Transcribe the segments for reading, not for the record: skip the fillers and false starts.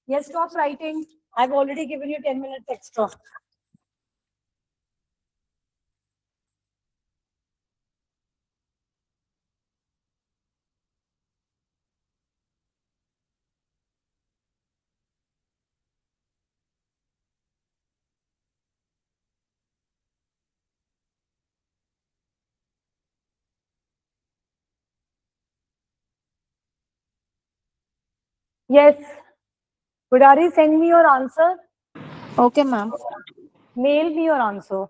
Yes, stop writing. I've already given you 10 minutes extra. Yes. Budari, send me your answer. Okay, ma'am. Mail me your answer.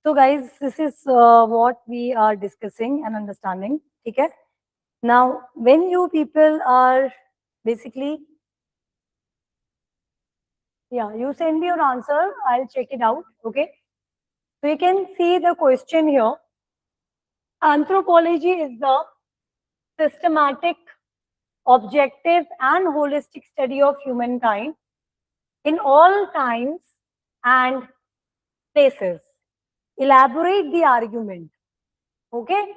So guys, this is what we are discussing and understanding. Okay. Now, when you people are basically, yeah, you send me your answer. I'll check it out. Okay. So you can see the question here. Anthropology is the systematic, objective, and holistic study of humankind in all times and places. Elaborate the argument. Okay.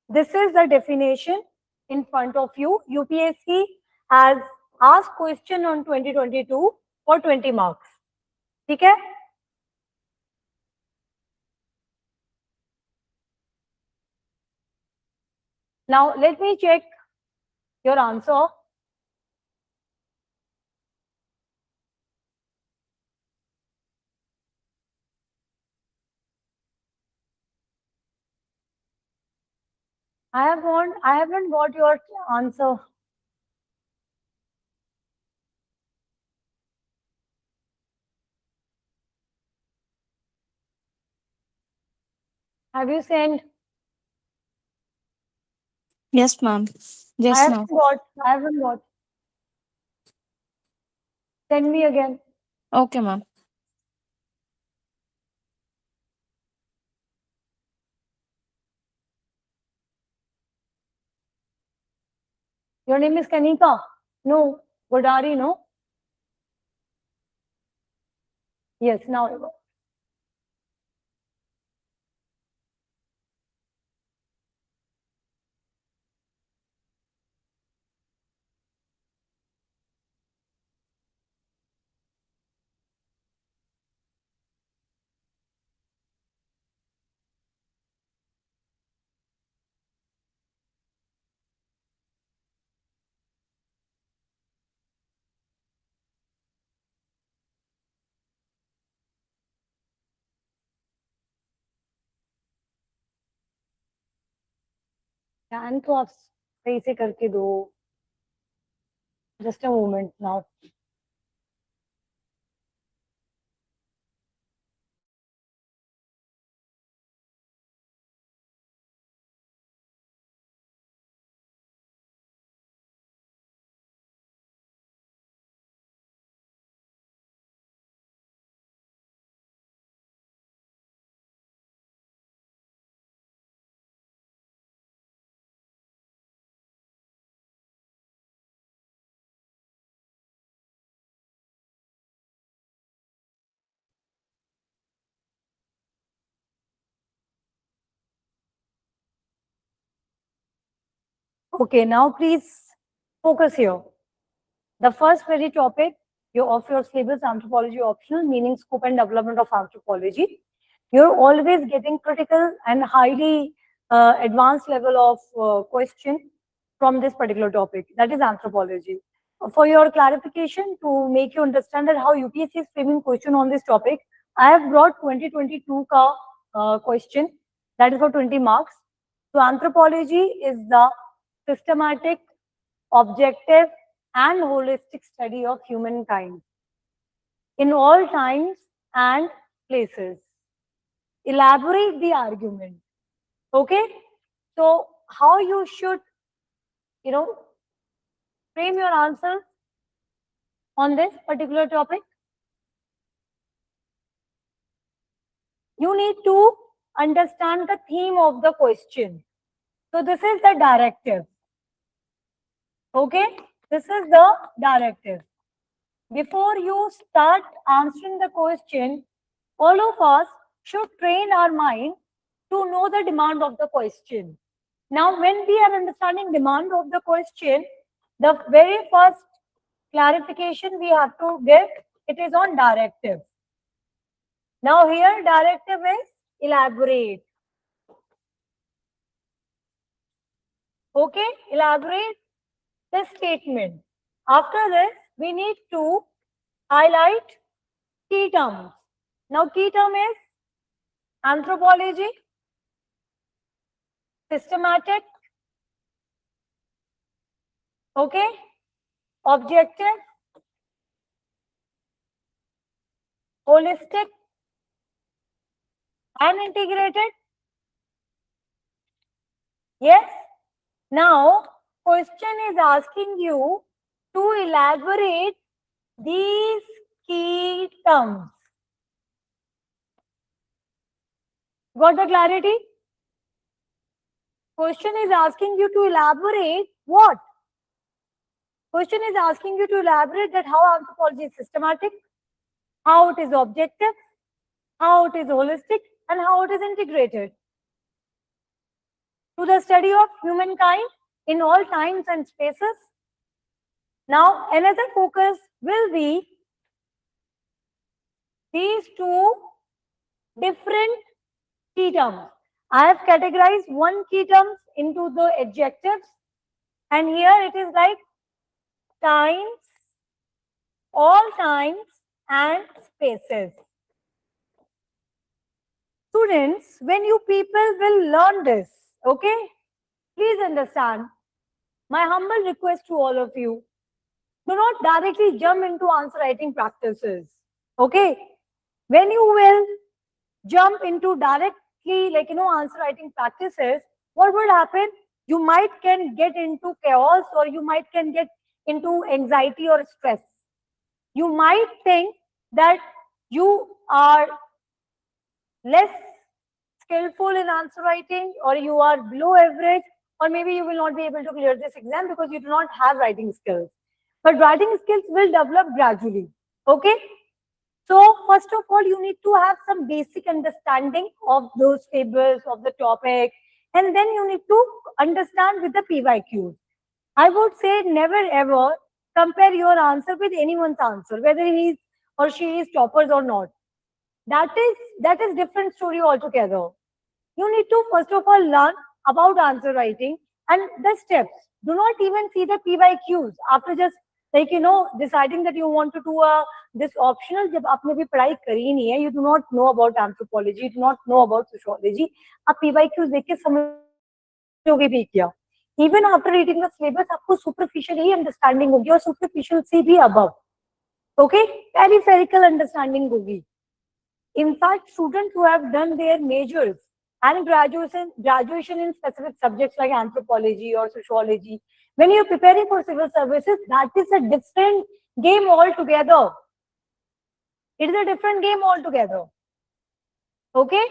This is the definition in front of you. UPSC has asked question on 2022 for 20 marks. Okay. Now let me check your answer. I haven't got your answer. Have you sent? Yes, ma'am. Just now. I haven't got. Send me again. Okay, ma'am. Your name is Kanika? No. Godari, no? Yes, now you go. ध्यान तो आप सही से करके दो. Just a moment now. Okay, now please focus here. The first very topic of your syllabus, anthropology optional, meaning scope and development of anthropology. You're always getting critical and highly advanced level of question from this particular topic, that is anthropology. For your clarification, to make you understand that how UPSC is framing question on this topic, I have brought 2022 ka question, that is for 20 marks. So anthropology is the systematic, objective, and holistic study of humankind in all times and places. Elaborate the argument. Okay? So, how you should, frame your answers on this particular topic. You need to understand the theme of the question. So this is the directive. Okay, this is the directive. Before you start answering the question, all of us should train our mind to know the demand of the question. Now, when we are understanding demand of the question, the very first clarification we have to give, it is on directive. Now here directive is elaborate. Okay, elaborate the statement. After this, we need to highlight key terms. Now key term is anthropology, systematic, okay, objective, holistic, and integrated. Yes. Now, question is asking you to elaborate these key terms. Got the clarity? Question is asking you to elaborate what? Question is asking you to elaborate that how anthropology is systematic, how it is objective, how it is holistic, and how it is integrated to the study of humankind in all times and spaces. Now, another focus will be these two different key terms. I have categorized one key terms into the adjectives, and here it is like times, all times, and spaces. Students, when you people will learn this, okay, please understand my humble request to all of you, do not directly jump into answer writing practices, okay. When you will jump into directly answer writing practices, what will happen? You might can get into chaos, or you might can get into anxiety or stress. You might think that you are less skillful in answer writing, or you are below average, or maybe you will not be able to clear this exam because you do not have writing skills. But writing skills will develop gradually, okay. So first of all, you need to have some basic understanding of those tables, of the topic, and then you need to understand with the PYQs. I would say never ever compare your answer with anyone's answer, whether he is or she is toppers or not. That is different story altogether. You need to first of all learn about answer writing and the steps. Do not even see the PYQs after just deciding that you want to do this optional. जब आपने भी पढ़ाई करी ही नहीं है, you do not know about anthropology, you do not know about sociology, आप PYQs देख के समझोगे भी क्या? Even after reading the syllabus, आपको superficial ही understanding होगी और superficial से भी above, okay, peripheral understanding होगी. In fact, students who have done their majors and graduation in specific subjects like anthropology or sociology, when you're preparing for civil services, that is a different game altogether. It is a different game altogether. Okay?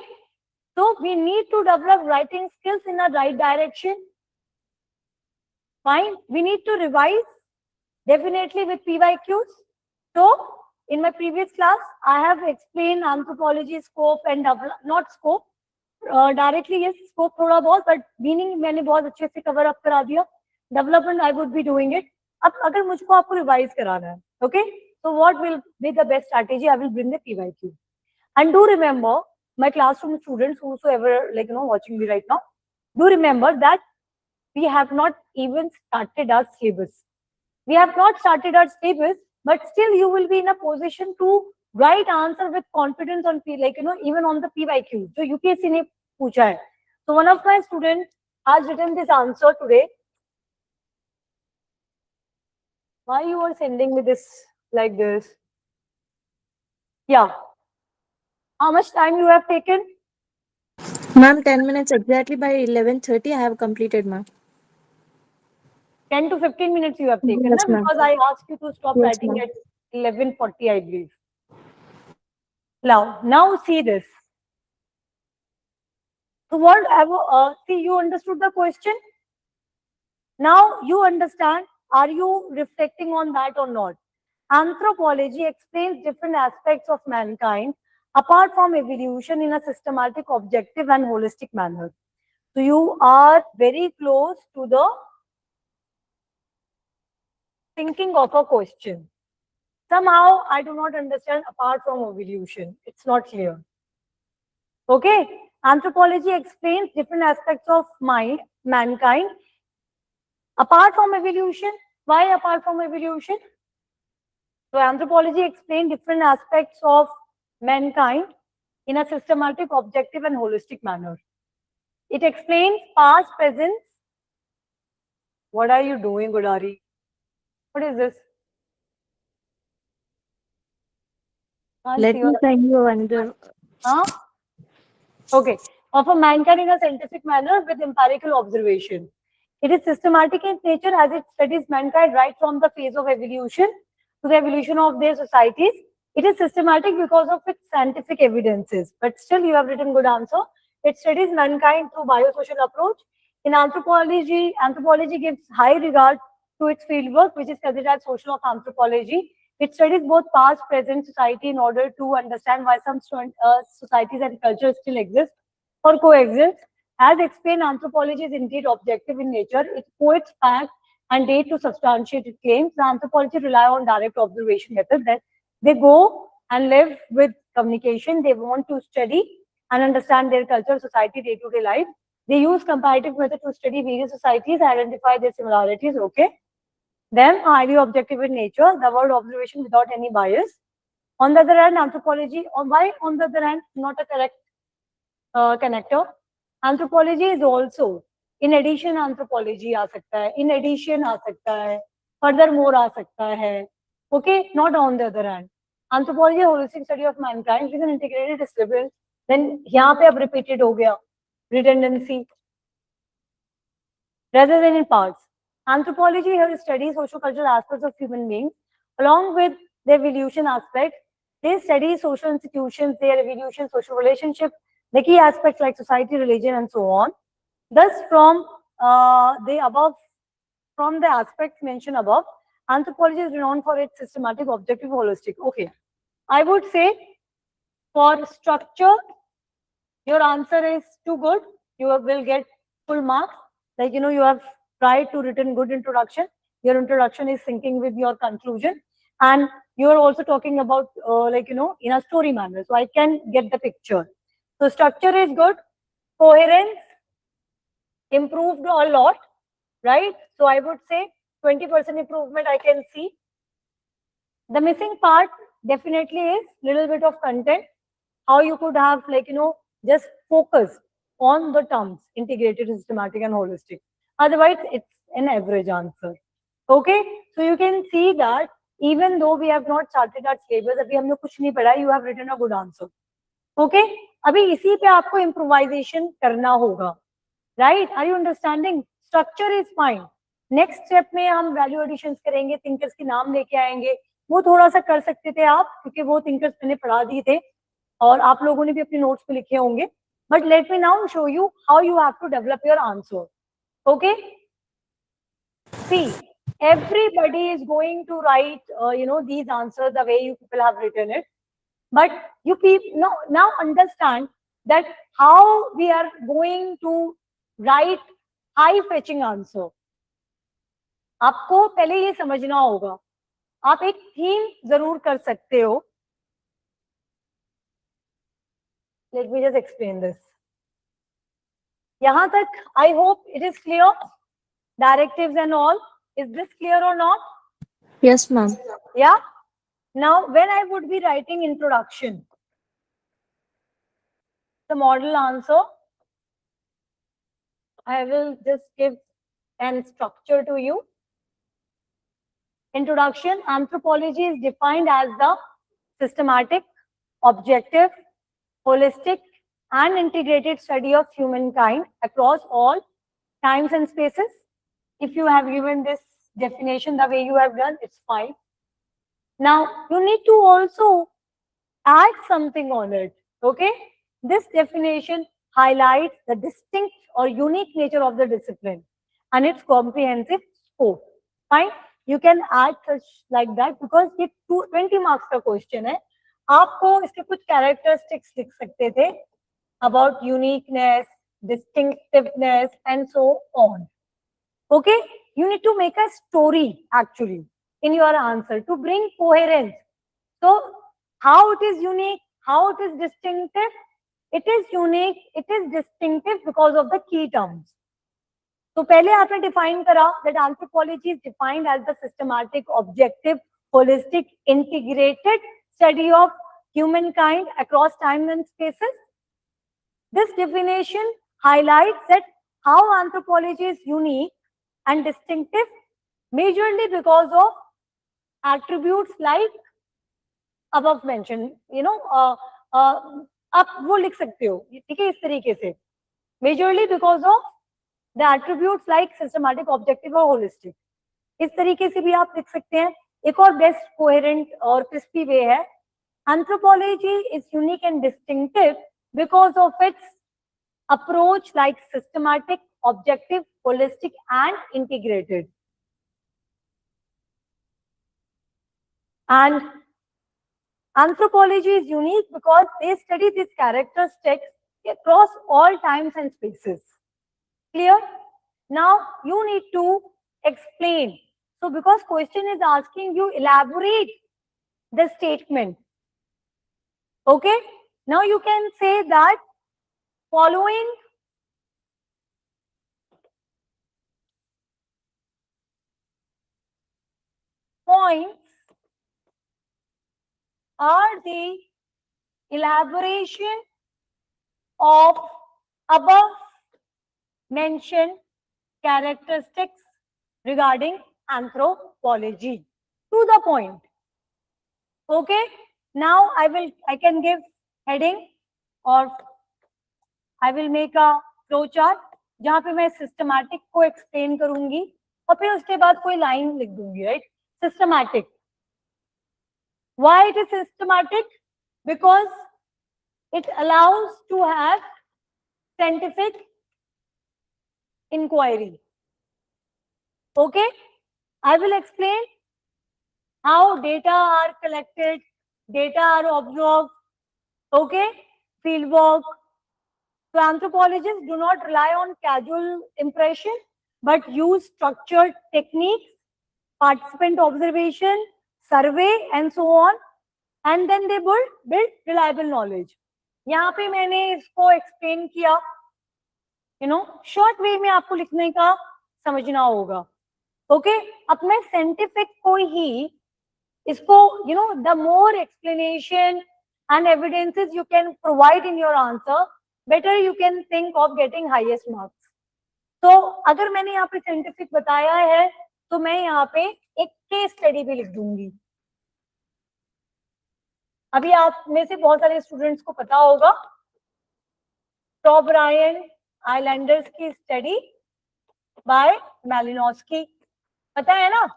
So we need to develop writing skills in the right direction. Fine. We need to revise definitely with PYQs. So in my previous class, I have explained anthropology scope and not scope. Directly yes, scope थोड़ा बहुत, but meaning मैंने बहुत अच्छे से cover up करा दिया. Development I would be doing it. अब अगर मुझको आपको revise कराना है, okay? So what will be the best strategy? I will bring the PYQ. And do remember, my classroom students, whosoever watching me right now, do remember that we have not even started our syllabus. We have not started our syllabus, but still you will be in a position to write answer with confidence on even on the PYQ. So UPSC ने पूछा है. So one of my students has written this answer today. Why you are sending me this like this? Yeah. How much time you have taken? Ma'am, 10 minutes exactly. By 11:30 I have completed, ma'am. 10 to 15 minutes you have taken, Yes, na? ma'am. Because I asked you to stop Yes, writing ma'am. at 11:40, I believe. Now see this. So whatever, see, you understood the question? Now you understand, are you reflecting on that or not? Anthropology explains different aspects of mankind apart from evolution in a systematic, objective, and holistic manner. So you are very close to the thinking of a question. Somehow I do not understand apart from evolution. It's not clear. Okay. Anthropology explains different aspects of mankind apart from evolution. Why apart from evolution? So anthropology explains different aspects of mankind in a systematic, objective, and holistic manner. It explains past, present. What are you doing, Gudari? What is this? Can't Let see me your. send you another. Huh? Okay. Of a mankind in a scientific manner with empirical observation. It is systematic in nature as it studies mankind right from the phase of evolution to the evolution of their societies. It is systematic because of its scientific evidences. But still, you have written good answer. It studies mankind through biosocial approach. In anthropology gives high regard to its fieldwork, which is considered as social of anthropology. It studies both past, present society in order to understand why some societies and cultures still exist or coexist. As explained, anthropology is indeed objective in nature. It quotes facts and data to substantiate its claims. The anthropology rely on direct observation method that they go and live with communication. They want to study and understand their culture, society, day-to-day life. They use comparative method to study various societies, identify their similarities. Okay. Them are highly objective in nature. The word observation without any bias. On the other hand, anthropology, or why on the other hand, not a correct connector. Anthropology is also, in addition, anthropology आ सकता है, in addition आ सकता है, furthermore आ सकता है. Okay, not on the other hand. Anthropology, holistic study of mankind, is an integrated discipline. Then यहाँ पे अब repeated हो गया, redundancy, rather than in parts. Anthropology here studies social-cultural aspects of human beings, along with the evolution aspect. They study social institutions, their evolution, social relationships, the key aspects like society, religion, and so on. Thus, from the aspects mentioned above, anthropology is renowned for its systematic, objective, holistic. Okay, I would say for structure, your answer is too good. You will get full marks. Like, you know, you have tried to written good introduction. Your introduction is syncing with your conclusion. And you are also talking about, like, you know, in a story manner. So I can get the picture. So structure is good. Coherence improved a lot, right? So I would say 20% improvement I can see. The missing part definitely is little bit of content. How you could have, like, you know, just focus on the terms integrated, systematic, and holistic. Otherwise, it's an average answer. Okay, so you can see that even though we have not started our syllabus, अभी हमने कुछ नहीं पढ़ा, you have written a good answer. Okay, अभी इसी पे आपको improvisation करना होगा, right? Are you understanding? Structure is fine. Next step में हम वैल्यू एडिशंस करेंगे, थिंकर्स के नाम लेके आएंगे. वो थोड़ा सा कर सकते थे आप, क्योंकि वो थिंकर्स मैंने पढ़ा दिए थे और आप लोगों ने भी अपने नोट्स पे लिखे होंगे. But let me now show you how you have to develop your answer. Okay, see everybody is going to write these answers the way you people have written it, but you people now understand that how we are going to write high fetching answer. आपको पहले ये समझना होगा. आप एक theme जरूर कर सकते हो. Let me just explain this. यहां तक I hope it is clear. Directives and all, is this clear और not? Yes, ma'am. Yeah. Now when I would be writing introduction, the model answer, I will just give an structure to you. Introduction: anthropology is defined as the systematic, objective, holistic, and integrated study of humankind across all times and spaces. If you have given this definition the way you have done, it's fine. Now, you need to also add something on it, okay? This definition highlights the distinct or unique nature of the discipline and its comprehensive scope. Fine? You can add such like that because ये 20 marks का question है. आपको इसके कुछ characteristics लिख सकते थे about uniqueness, distinctiveness, and so on. Okay? You need to make a story actually in your answer to bring coherence. So, how it is unique, how it is distinctive? It is unique, it is distinctive because of the key terms. So, पहले आपने define करा that anthropology is defined as the systematic, objective, holistic, integrated study of humankind across time and spaces. This definition highlights that how anthropology is unique and distinctive majorly because of attributes like above mentioned, आप वो लिख सकते हो, ठीक है, इस तरीके से majorly because of the attributes like systematic, objective और holistic. इस तरीके से भी आप लिख सकते हैं. एक और बेस्ट कोहेरेंट और क्रिस्पी वे है, anthropology is unique and distinctive because of its approach like systematic, objective, holistic and integrated. And anthropology is unique because they study these characteristics across all times and spaces. Clear? Now you need to explain. So because question is asking you elaborate the statement. Okay? Now you can say that following points are the elaboration of above mentioned characteristics regarding anthropology. To the point. Okay? Now I can give heading or I will make a flow chart जहाँ पे मैं systematic को explain करूंगी और फिर उसके बाद कोई line लिख दूंगी, right? Systematic. Why it is systematic? Because it allows to have scientific inquiry. Okay? I will explain how data are collected, data are observed, okay? Field work. So anthropologists do not rely on casual impression, but use structured techniques, participant observation, survey, and so on. And then they build reliable knowledge. यहाँ पे मैंने इसको explain किया, short way में आपको लिखने का समझना होगा. Okay? अब मैं scientific को ही इसको, the more explanation and evidences you can provide in your answer, better you can think of getting highest marks. तो अगर मैंने यहाँ पे scientific बताया है, तो मैं यहाँ पे एक case study भी लिख दूंगी. अभी आप में से बहुत सारे स्टूडेंट्स को पता होगा टॉबरायन आइलैंडर्स की स्टडी बाय मैलिनोस्की, पता है ना,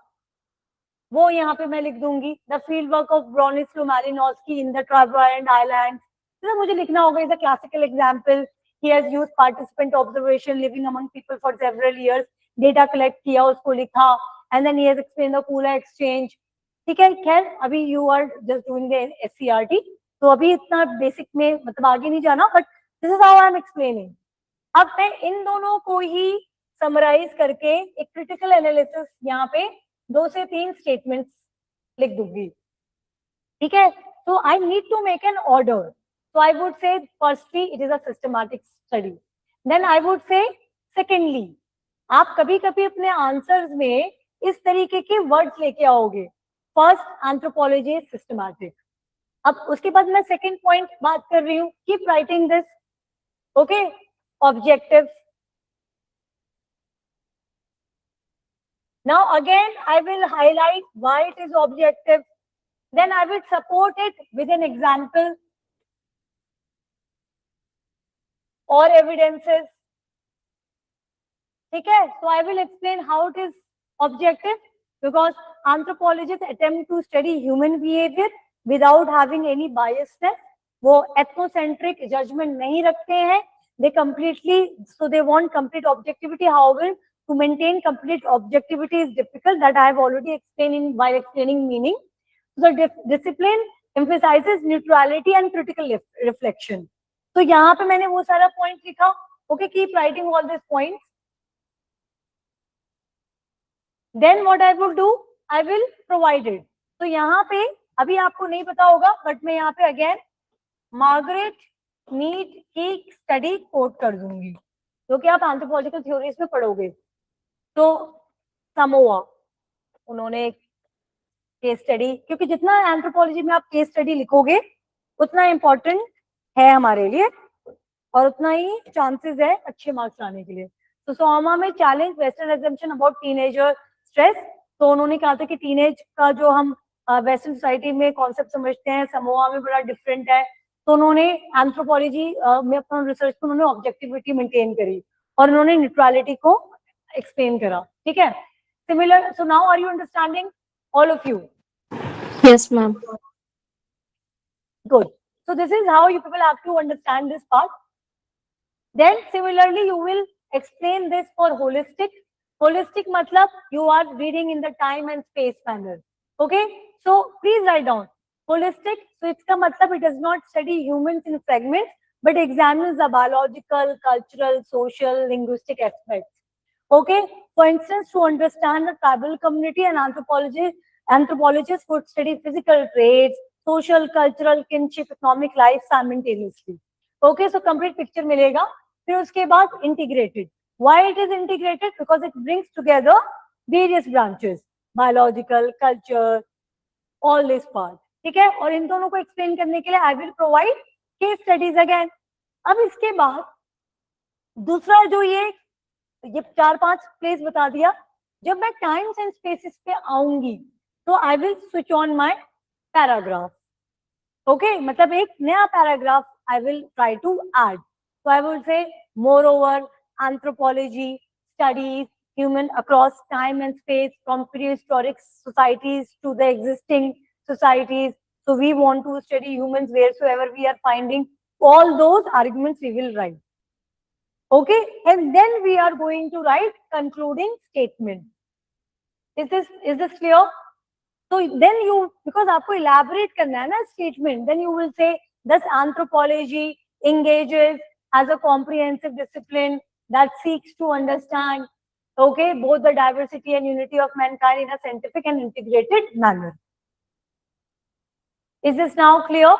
वो यहाँ पे मैं लिख दूंगी. The field work of Bronislaw Malinowski in the Trobriand Islands. तो मुझे लिखना होगा is a classical example. He has used participant observation living among people for several years. Data collect किया, उसको लिखा, and then he has explain the kula exchange. ठीक है, खैर अभी you are just doing the SCERT, तो अभी इतना बेसिक में मतलब आगे नहीं जाना, but this is how I am explaining. अब मैं इन दोनों को ही समराइज करके एक क्रिटिकल एनालिसिस यहाँ पे 2 से 3 स्टेटमेंट्स लिख दूंगी. ठीक है, so I need to make an order. So I would say firstly it is a systematic study. Then I would say secondly, आप कभी कभी अपने आंसर्स में इस तरीके के वर्ड्स लेके आओगे. First, anthropology is systematic. अब उसके बाद मैं सेकंड पॉइंट बात कर रही हूँ, keep writing this. Okay, objective. Now again I will highlight why it is objective. Then I will support it with an example or evidences. ठीक है? So I will explain how it is objective, because anthropologists attempt to study human behavior without having any biasness. वो ethnocentric judgment नहीं रखते हैं. They they want complete objectivity. However, to maintain complete objectivity is difficult. That I have already explained while explaining meaning. So the discipline emphasizes neutrality and critical reflection. तो यहाँ पे मैंने वो सारा point लिखा. Okay, keep writing all these points. Then what I will do, I will provide it. तो यहाँ पे अभी आपको नहीं पता होगा, बट मैं यहाँ पे अगेन मार्गरेट मीड की स्टडी कोट कर दूंगी, जो कि आप एंथ्रोपोलॉजिकल थ्योरीज में पढ़ोगे. तो समोआ, उन्होंने केस स्टडी, क्योंकि जितना एंथ्रोपोलॉजी में आप केस स्टडी लिखोगे उतना इम्पोर्टेंट है हमारे लिए और उतना ही चांसेस है अच्छे मार्क्स लाने के लिए. तो सोमा में challenge western assumption about teenager stress. तो उन्होंने कहा था कि टीनेज का जो हम वेस्टर्न सोसाइटी में कॉन्सेप्ट समझते हैं, समोआ में बड़ा डिफरेंट है. तो उन्होंने एंथ्रोपोलॉजी में अपना रिसर्च को उन्होंने ऑब्जेक्टिविटी मेंटेन करी और उन्होंने न्यूट्रलिटी को एक्सप्लेन करा. ठीक है? Similar. So now are you understanding, all of you? Yes, ma'am. Good. So this is how you people have to understand this part. Then similarly you will explain this for holistic. Holistic matlab you are reading in the time and space manner. Okay, so please write down holistic. So it's ka matlab it does not study humans in fragments but examines the biological, cultural, social, linguistic aspects. Okay, for instance, to understand the tribal community, and anthropologists would study physical traits, social, cultural, kinship, economic life simultaneously. Okay, so complete picture मिलेगा. फिर उसके बाद integrated. Why it is integrated? Because it brings together various branches, biological, culture, all this part. ठीक है? और इन दोनों को explain करने के लिए I will provide case studies again. अब इसके बाद दूसरा जो ये 4-5 प्लेस बता दिया, जब मैं टाइम्स एंड स्पेसेस पे आऊंगी तो I will switch on my paragraph. Okay, मतलब एक नया paragraph I will try to add. So I will say, moreover, anthropology studies human across time and space from prehistoric societies to the existing societies. So we want to study humans wheresoever we are finding. All those arguments we will write. Okay, and then we are going to write concluding statement. Is this clear? So then you, because आपको elaborate करना है ना statement, then you will say, thus anthropology engages as a comprehensive discipline that seeks to understand, okay, both the diversity and unity of mankind in a scientific and integrated manner. Is this now clear?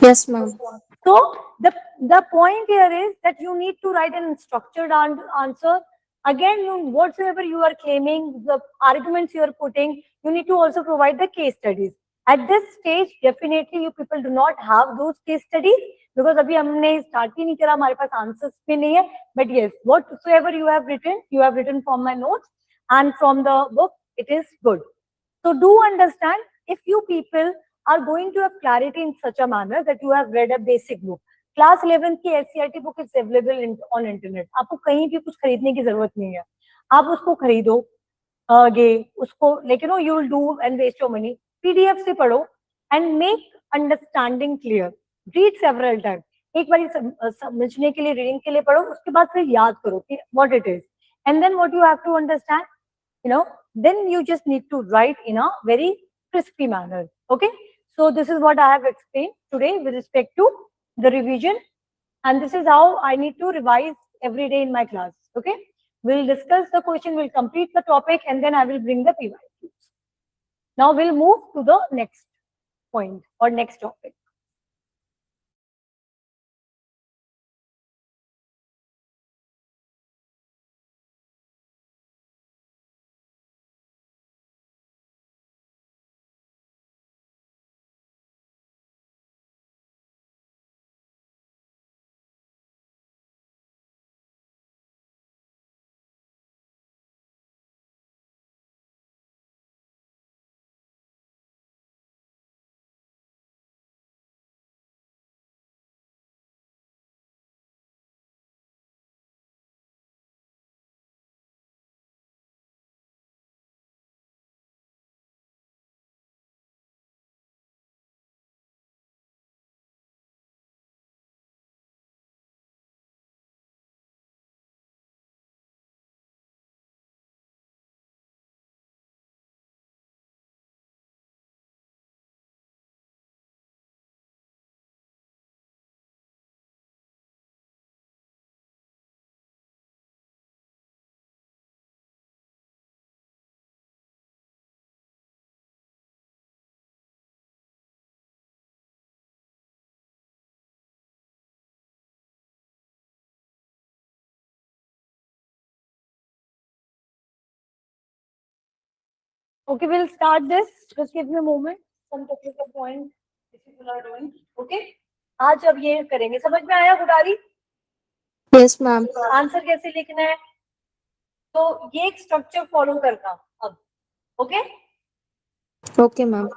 Yes, ma'am. So the point here is that you need to write a structured answer. Again, whatsoever you are claiming, the arguments you are putting, you need to also provide the case studies. At this stage, definitely you people do not have those case studies because अभी हमने start ही नहीं करा, हमारे पास answers भी नहीं है. But yes, whatsoever you have written from my notes and from the book, it is good. So do understand, if you people are going to have clarity in such a manner that you have read a basic book. Class 11 की SCRT book is available on internet. आपको कहीं भी कुछ खरीदने की जरूरत नहीं है. आप उसको खरीदो आगे, उसको like you will do and waste your money. PDF से पढ़ो and make understanding clear. Read several times. एक बार समझने के लिए रीडिंग के लिए पढ़ो, उसके बाद फिर याद करो कि what it is. And then what you have to understand, then you just need to write in a very crispy manner. Okay, so this is what I have explained today with respect to the revision, and this is how I need to revise every day in my class. Okay, we'll discuss the question, we'll complete the topic, and then I will bring the PYQs. Now we'll move to the next point or next topic. Okay, we'll start this. Just give me a moment. Some technical point people are doing. Okay. आज अब ये करेंगे. समझ में आया गुडारी? Yes, ma'am. Answer कैसे लिखना है? तो ये एक स्ट्रक्चर फॉलो करना अब. Okay? Okay, ma'am.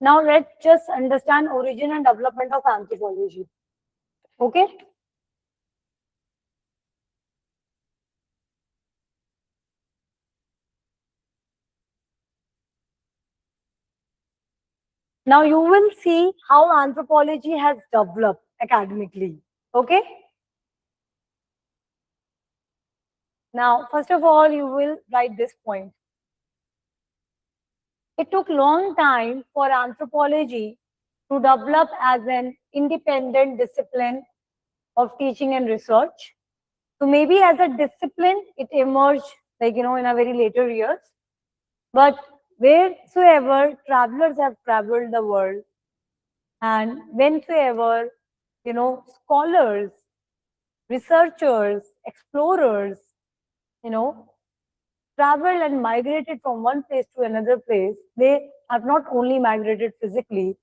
Now let's just understand origin and development of anthropology. Okay? Now you will see how anthropology has developed academically. Okay? Now, first of all, you will write this point. It took long time for anthropology to develop as an independent discipline of teaching and research. So maybe as a discipline, it emerged like, in a very later years. But wheresoever travelers have traveled the world and whensoever, scholars, researchers, explorers, traveled and migrated from one place to another place, they have not only migrated physically,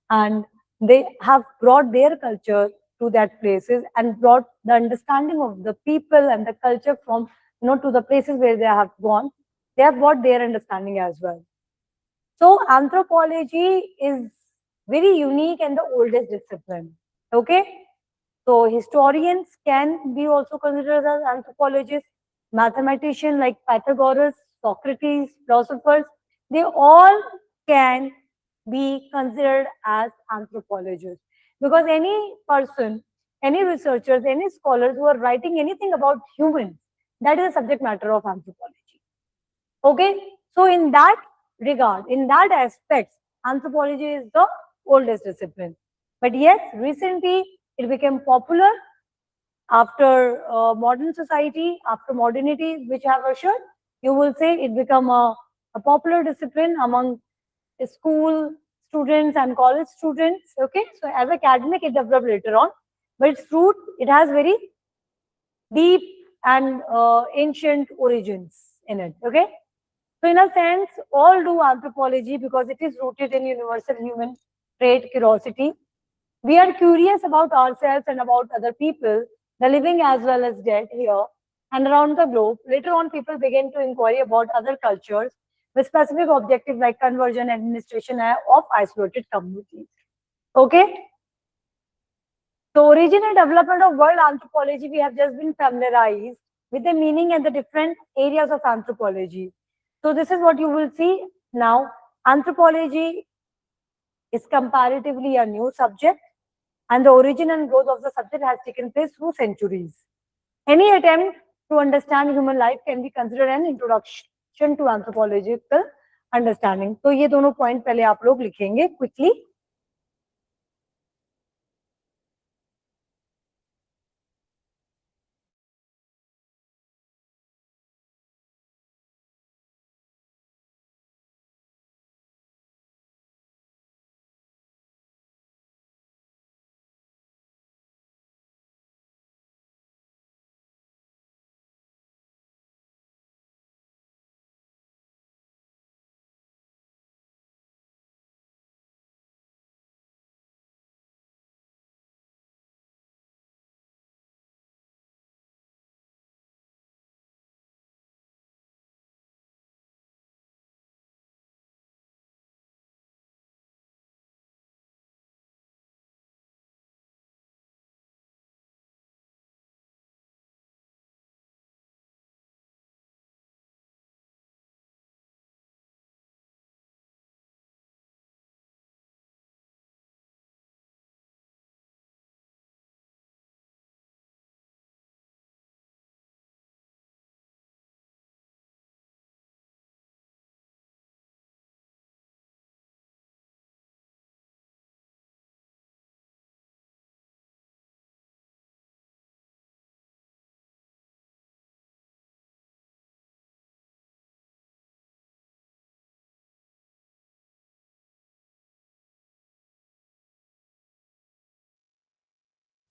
and they have brought their culture to that places and brought the understanding of the people and the culture from, to the places where they have gone. They have brought their understanding as well. So anthropology is very unique and the oldest discipline. Okay. So historians can be also considered as anthropologists, mathematicians like Pythagoras, Socrates, philosophers, they all can be considered as anthropologists. Because any person, any researchers, any scholars who are writing anything about humans, That is the subject matter of anthropology. Okay, so in that regard, in that aspect, anthropology is the oldest discipline. But yes, recently it became popular after modern society, after modernity, which have ushered. You will say it become a popular discipline among school students and college students. Okay, so as academic, it developed later on, but its root, it has very deep and ancient origins in it. Okay, so in a sense, all do anthropology because it is rooted in universal human trait, curiosity. We are curious about ourselves and about other people, the living as well as dead here and around the globe. Later on, people begin to inquire about other cultures with specific objectives like conversion, administration of isolated communities. Okay? So, origin and development of world anthropology, we have just been familiarized with the meaning and the different areas of anthropology. So, this is what you will see now. Anthropology is comparatively a new subject, and the origin and growth of the subject has taken place through centuries. Any attempt to understand human life can be considered an introduction to anthropological understanding. तो ये दोनों point पहले आप लोग लिखेंगे quickly.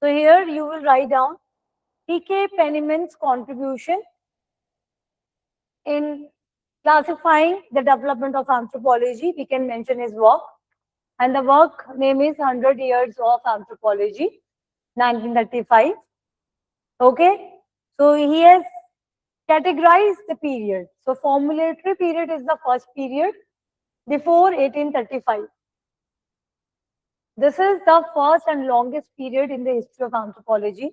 So here you will write down T.K. Penniman's contribution in classifying the development of anthropology. We can mention his work, and the work name is 100 Years of Anthropology, 1935. Okay, so he has categorized the period. So formulatory period is the first period before 1835. This is the first and longest period in the history of anthropology.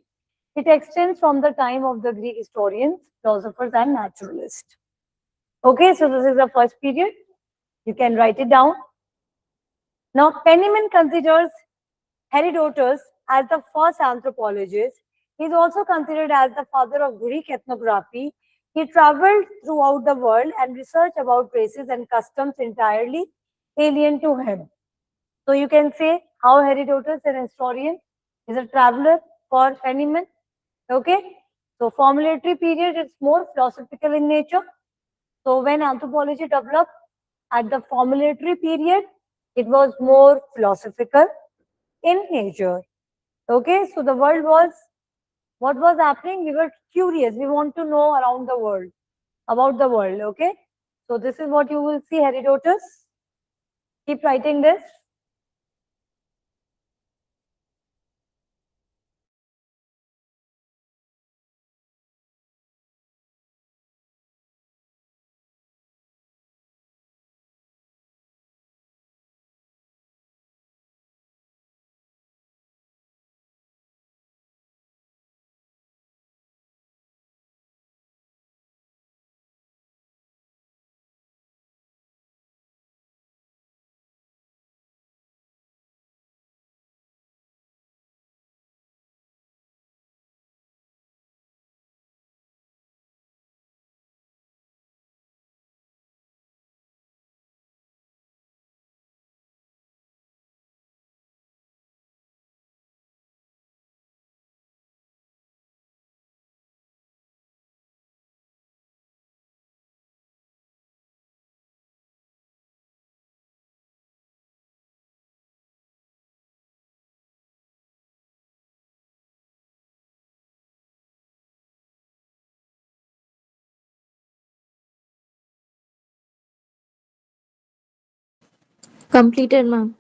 It extends from the time of the Greek historians, philosophers, and naturalists. Okay, so this is the first period. You can write it down. Now, Penniman considers Herodotus as the first anthropologist. He is also considered as the father of Greek ethnography. He traveled throughout the world and researched about races and customs entirely alien to him. So you can say how Herodotus, an historian, is a traveler for Penniman. Okay. So formulatory period is more philosophical in nature. So when anthropology developed at the formulatory period, it was more philosophical in nature. Okay. So the world was, what was happening? We were curious. We want to know around the world, about the world. Okay. So this is what you will see Herodotus. Keep writing this. Completed, ma'am.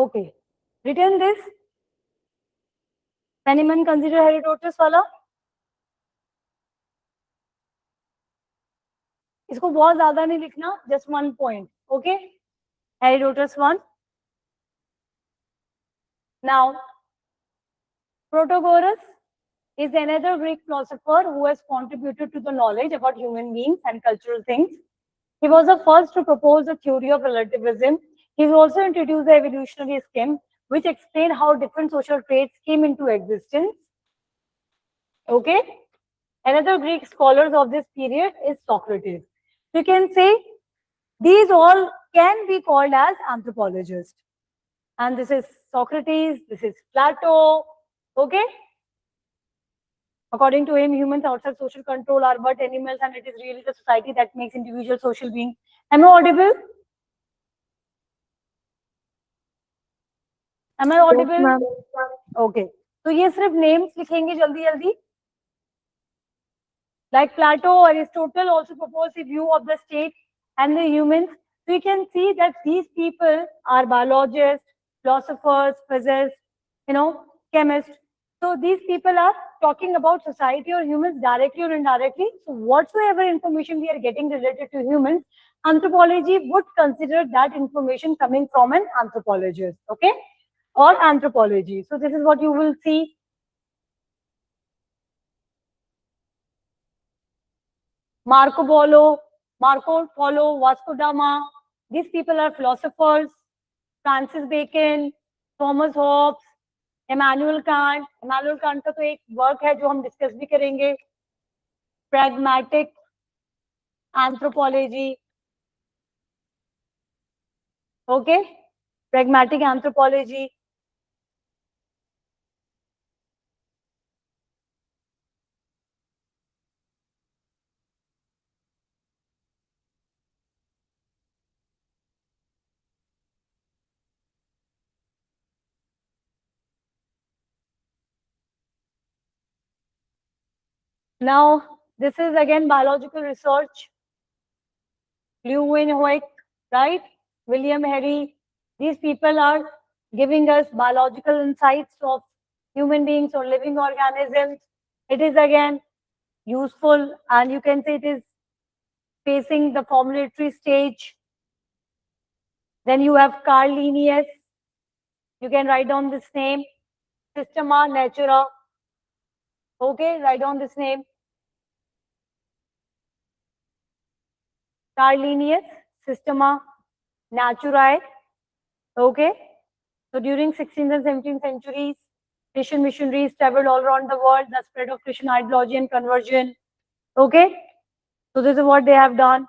Okay. Written this. Anyone consider Herodotus वाला? इसको बहुत ज्यादा नहीं लिखना, just 1 point. Okay. Herodotus 1. Now, Protagoras is another Greek philosopher who has contributed to the knowledge about human beings and cultural things. He was the first to propose the theory of relativism. He also introduced the evolutionary scheme, which explained how different social traits came into existence. Okay. Another Greek scholars of this period is Socrates. You can say these all can be called as anthropologists. And this is Socrates, this is Plato. Okay. According to him, humans outside social control are but animals, and it is really the society that makes individual social beings. Am I audible? Am I audible? Yes, ma'am. Okay. तो ये सिर्फ names लिखेंगे जल्दी जल्दी. Like Plato, Aristotle also proposed a view of the state and the humans. So you can see that these people are biologists, philosophers, physicists, chemists. So these people are talking about society or humans directly or indirectly. So whatsoever information we are getting related to humans, anthropology would consider that information coming from an anthropologist, okay? Or anthropology. So this is what you will see. Marco Polo, Vasco da Gama. These people are philosophers. Francis Bacon, Thomas Hobbes, Immanuel Kant. Immanuel Kant का तो एक work है जो हम discuss भी करेंगे. Pragmatic anthropology. Okay, pragmatic anthropology. Now, this is again biological research. Leeuwenhoek, right? William Harry. These people are giving us biological insights of human beings or living organisms. It is again useful, and you can say it is facing the formulatory stage. Then you have Carl Linnaeus. You can write down this name. Systema Natura. Okay, write down this name. Carl Linnaeus, Systema Naturae. Okay. So during 16th and 17th centuries, Christian missionaries traveled all around the world, the spread of Christian ideology and conversion. Okay. So this is what they have done.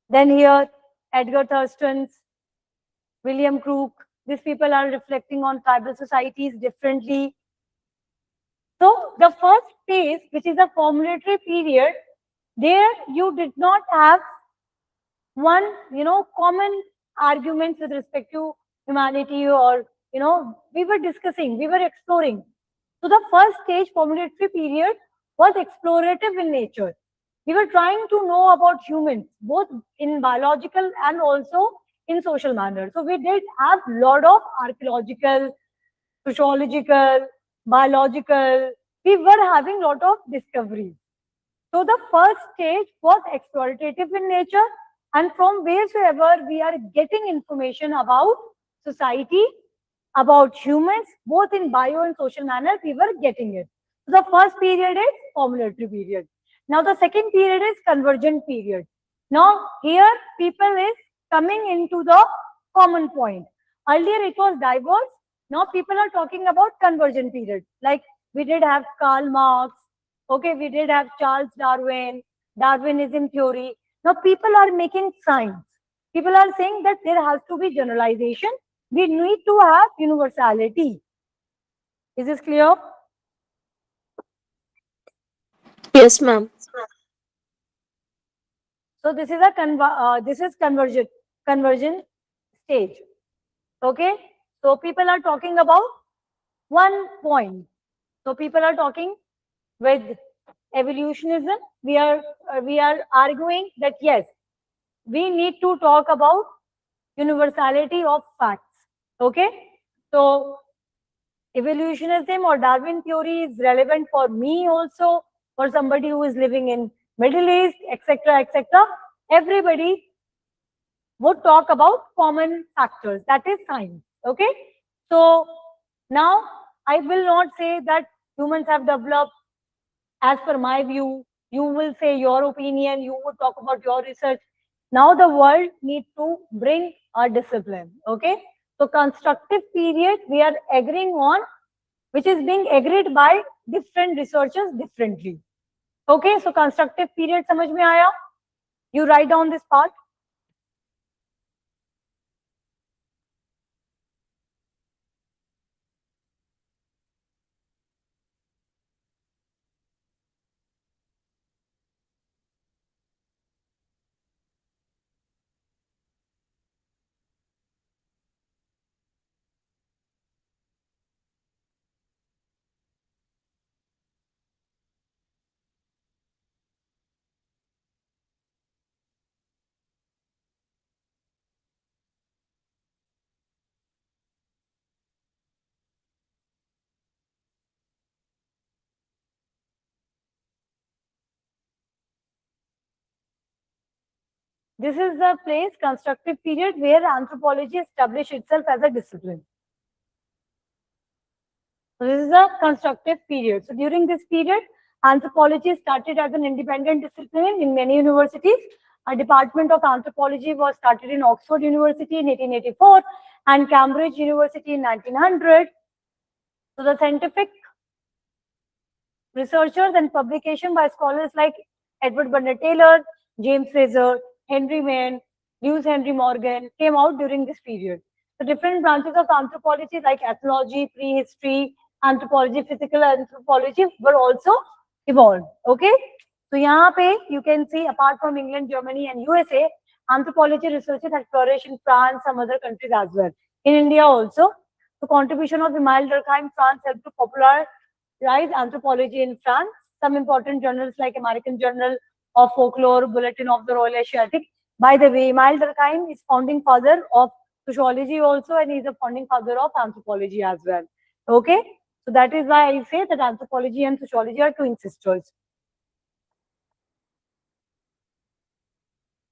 Then here, Edgar Thurston's, William Crook. These people are reflecting on tribal societies differently. So the first phase, which is a formulatory period, there you did not have one, common arguments with respect to humanity, or, we were discussing, we were exploring. So the first stage, formulatory period, was explorative in nature. We were trying to know about humans, both in biological and also in social manner. So we did have a lot of archaeological, sociological, biological, we were having a lot of discoveries. So the first stage was explorative in nature, and from wheresoever we are getting information about society, about humans, both in bio and social manner, we were getting it. So the first period is formulatory period. Now the second period is convergent period. Now here people is coming into the common point. Earlier it was diverse. Now people are talking about convergent period. Like we did have Karl Marx. Okay, we did have Charles Darwin, Darwinism theory. Now people are making science. People are saying that there has to be generalization. We need to have universality. Is this clear? Yes, ma'am. So this is a convergent stage. Okay. So people are talking about one point. So people are talking with evolutionism. We are arguing that yes, we need to talk about universality of facts. Okay, so evolutionism or Darwin theory is relevant for me also, for somebody who is living in Middle East, etc., etc. Everybody would talk about common factors, that is science. Okay, so now I will not say that humans have developed as per my view. You will say your opinion, you would talk about your research. Now the world needs to bring a discipline. Okay, so constructive period we are agreeing on, which is being agreed by different researchers differently. Okay, so constructive period समझ में आया? You write down this part. This is the place, constructive period, where anthropology established itself as a discipline. So this is a constructive period. So during this period, anthropology started as an independent discipline in many universities. A department of anthropology was started in Oxford University in 1884 and Cambridge University in 1900. So the scientific researchers and publication by scholars like Edward Bernard Taylor, James Fraser, Henry Mann, Lewis Henry Morgan came out during this period. The different branches of anthropology like ethnology, prehistory, anthropology, physical anthropology were also evolved. Okay, so यहाँ पे you can see apart from England, Germany and USA, anthropology researchers had flourished in France, some other countries as well. In India also, the contribution of Emile Durkheim, France helped to popularize anthropology in France. Some important journals like American Journal of Folklore, Bulletin of the Royal Asiatic. By the way, Emile Durkheim is founding father of sociology also, and he is a founding father of anthropology as well. Okay, so that is why I say that anthropology and sociology are twin sisters.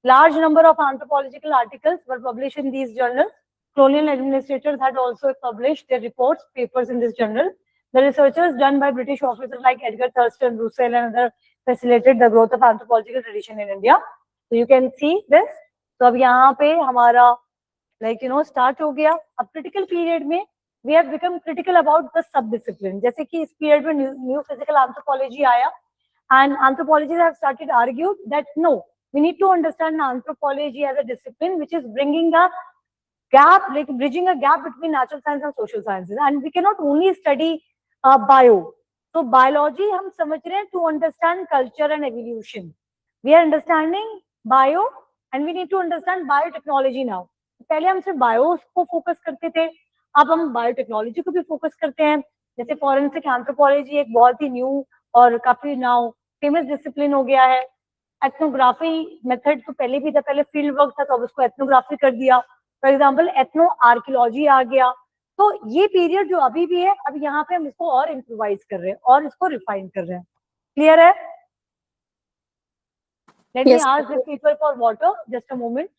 Large number of anthropological articles were published in these journals. Colonial administrators had also published their reports, papers in this journal. The researchers done by British officers like Edgar Thurston, Russell, and other facilitated the growth of anthropological tradition in India. So you can see this. So अब यहाँ पे हमारा start हो गया. अब critical period में we have become critical about the sub-discipline. जैसे कि इस period में new physical anthropology आया, and anthropologists have started argued that no, we need to understand anthropology as a discipline which is bringing a gap, like bridging a gap between natural science and social sciences, and we cannot only study bio. So biology हम समझ रहे हैं to understand culture and evolution. We are understanding bio and we need to understand biotechnology now. पहले हम सिर्फ bio को focus करते थे, अब हम बायोटेक्नोलॉजी को भी फोकस करते हैं. जैसे फॉरेंसिक एंथ्रोपोलॉजी एक बहुत ही न्यू और काफी नाउ फेमस डिसिप्लिन हो गया है. एथनोग्राफी मेथड तो पहले भी था, पहले फील्ड वर्क था तो अब उसको एथनोग्राफी कर दिया. फॉर एग्जाम्पल एथनो आर्कियोलॉजी आ गया. तो ये पीरियड जो अभी भी है, अब यहाँ पे हम इसको और इम्प्रोवाइज कर रहे हैं और इसको रिफाइन कर रहे हैं. क्लियर है? Let me ask the people for water, just a moment.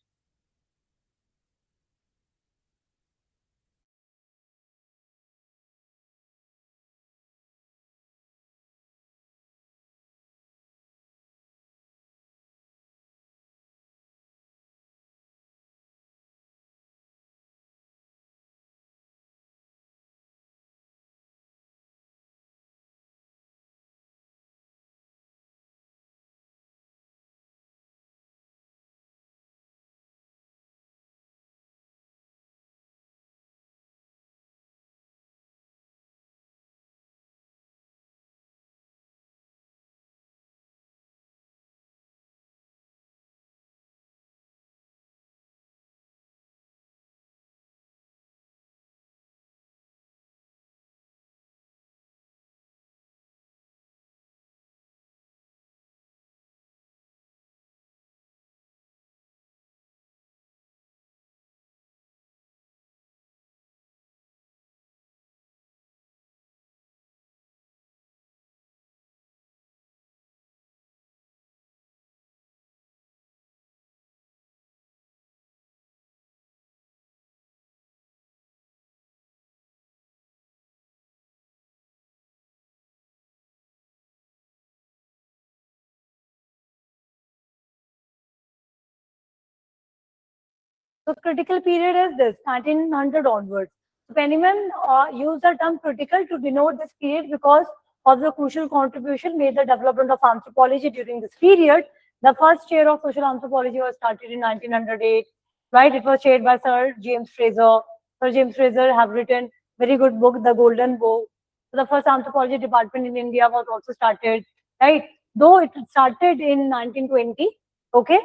So critical period is this 1900 onwards. So Penniman used the term critical to denote this period because of the crucial contribution made the development of anthropology during this period. The first chair of social anthropology was started in 1908, right? It was chaired by Sir James Fraser. Sir James Fraser have written very good book, The Golden Bow. So the first anthropology department in India was also started, right? Though it started in 1920, okay?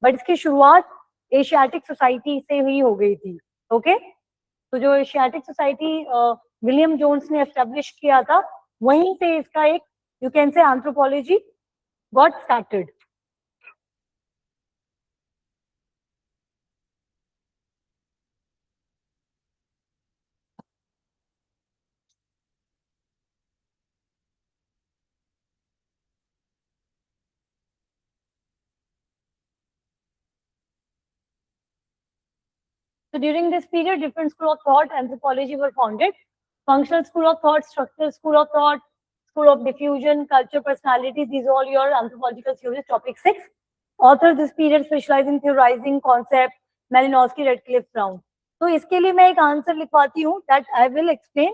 But इसकी शुरुआत Asiatic society से ही हो गई थी, okay? तो जो Asiatic society William Jones ने establish किया था, वहीं से इसका एक you can say anthropology got started. So during this period, different school of thought, anthropology were founded. Functional school of thought, structural school of thought, school of diffusion, culture, personality. These are all your anthropological theories. Topic 6. Author this period specialize in theorizing concept, Malinowski, Radcliffe, Brown. तो इसके लिए मैं एक answer लिखवाती हूँ that I will explain.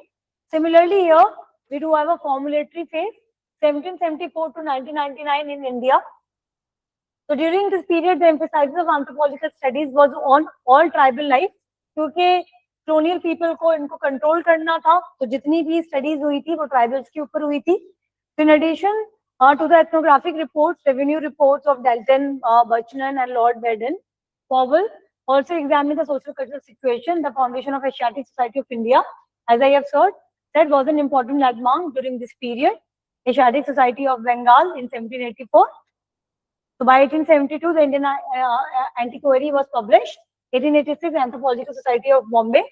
Similarly here, we do have a formulatory phase, 1774 to 1999 in India. So during this period, the emphasis of anthropological studies was on all tribal life, क्योंकि colonial people को इनको control करना था, तो जितनी भी studies हुई थी वो tribals के ऊपर हुई थी. In addition to the ethnographic reports, revenue reports of Dalton, Buchanan, and Lord Baden, Powell also examined the social cultural situation. The foundation of Asiatic Society of India, as I have said was an important landmark during this period. Asiatic Society of Bengal in 1784. So by 1872, the Indian Antiquary was published. 1886, Anthropological Society of Bombay.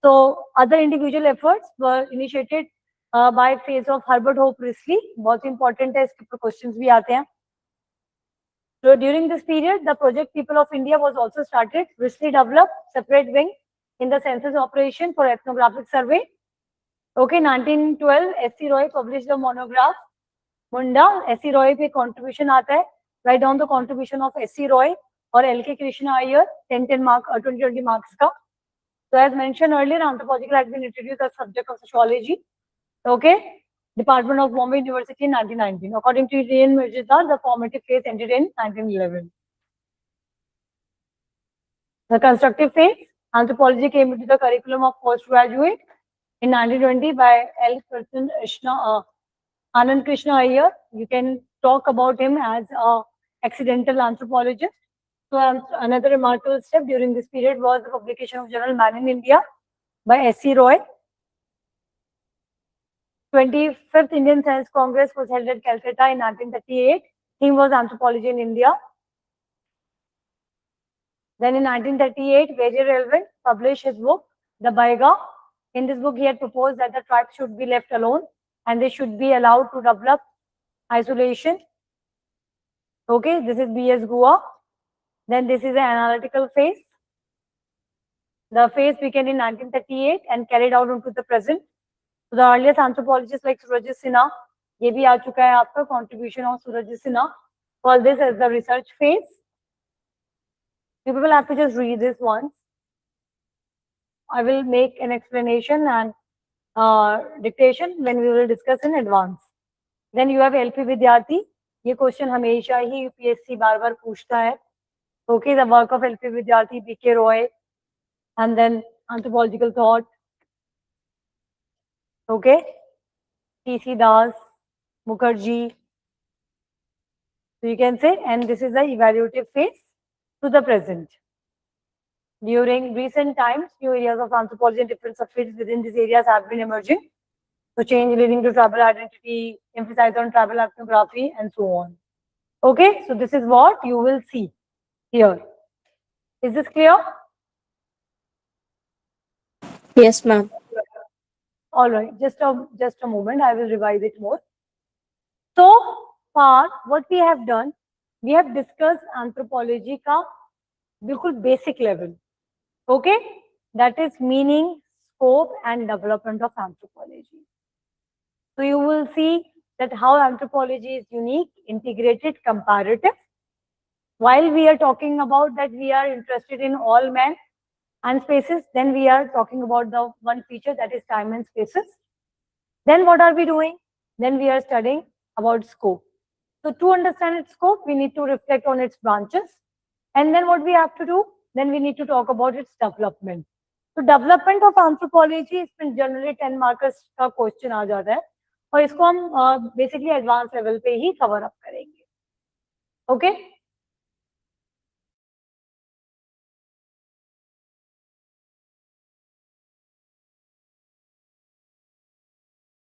So other individual efforts were initiated by phase of Herbert Hope Risley. बहुत important है, इसके questions भी आते हैं. So during this period, the Project People of India was also started. Risley developed separate wing in the census operation for ethnographic survey. Okay, 1912, S.C. Roy published the monograph Munda. S.C. Roy पे contribution आता है. Write down the contribution of S.C. Roy or L.K. Krishna Iyer, 10 mark, 20 marks का. So as mentioned earlier, anthropology has been introduced as subject of sociology. Okay, Department of Bombay University in 1919. According to Ian Mirza, the formative phase ended in 1911. The constructive phase, anthropology came into the curriculum of postgraduate in 1920 by Anand Krishna Iyer. You can talk about him as a accidental anthropologist. So another remarkable step during this period was the publication of Journal Man in India by S.C. Roy. 25th Indian Science Congress was held at Calcutta in 1938. Theme was Anthropology in India. Then in 1938, very relevant, published his book, The Baiga. In this book, he had proposed that the tribe should be left alone and they should be allowed to develop isolation. Okay, this is B.S. Gua. Then this is an analytical phase. The phase began in 1938 and carried out into the present. So the earliest anthropologists like Surajit Sinha, ये भी आ चुका है आपका contribution of Surajit Sinha. Call this as the research phase. You people have to just read this once. I will make an explanation and dictation when we will discuss in advance. Then you have LP Vidyarthi. ये question हमेशा ही UPSC बार-बार पूछता है. Okay, the work of LP Vidyarthi, B.K. Roy, and then anthropological thought. Okay, T.C. Das, Mukherjee. So you can say, and this is the evaluative phase to the present. During recent times, new areas of anthropology and different subfields within these areas have been emerging. So change leading to tribal identity, emphasize on tribal ethnography, and so on. Okay, so this is what you will see here. Is this clear? Yes, ma'am. All right, just a moment. I will revise it more. So far, what we have done, we have discussed anthropology का बिल्कुल basic level. Okay, that is meaning, scope, and development of anthropology. So you will see that how anthropology is unique, integrated, comparative. while we are talking about that we are interested in all men and spaces, then we are talking about the one feature that is time and spaces. Then what are we doing? Then we are studying about scope. So to understand its scope, we need to reflect on its branches. And then what we have to do? Then we need to talk about its development. So development of anthropology इसमें generally 10 markers का question आ जाता है और इसको हम basically advanced level पे ही cover up करेंगे. Okay?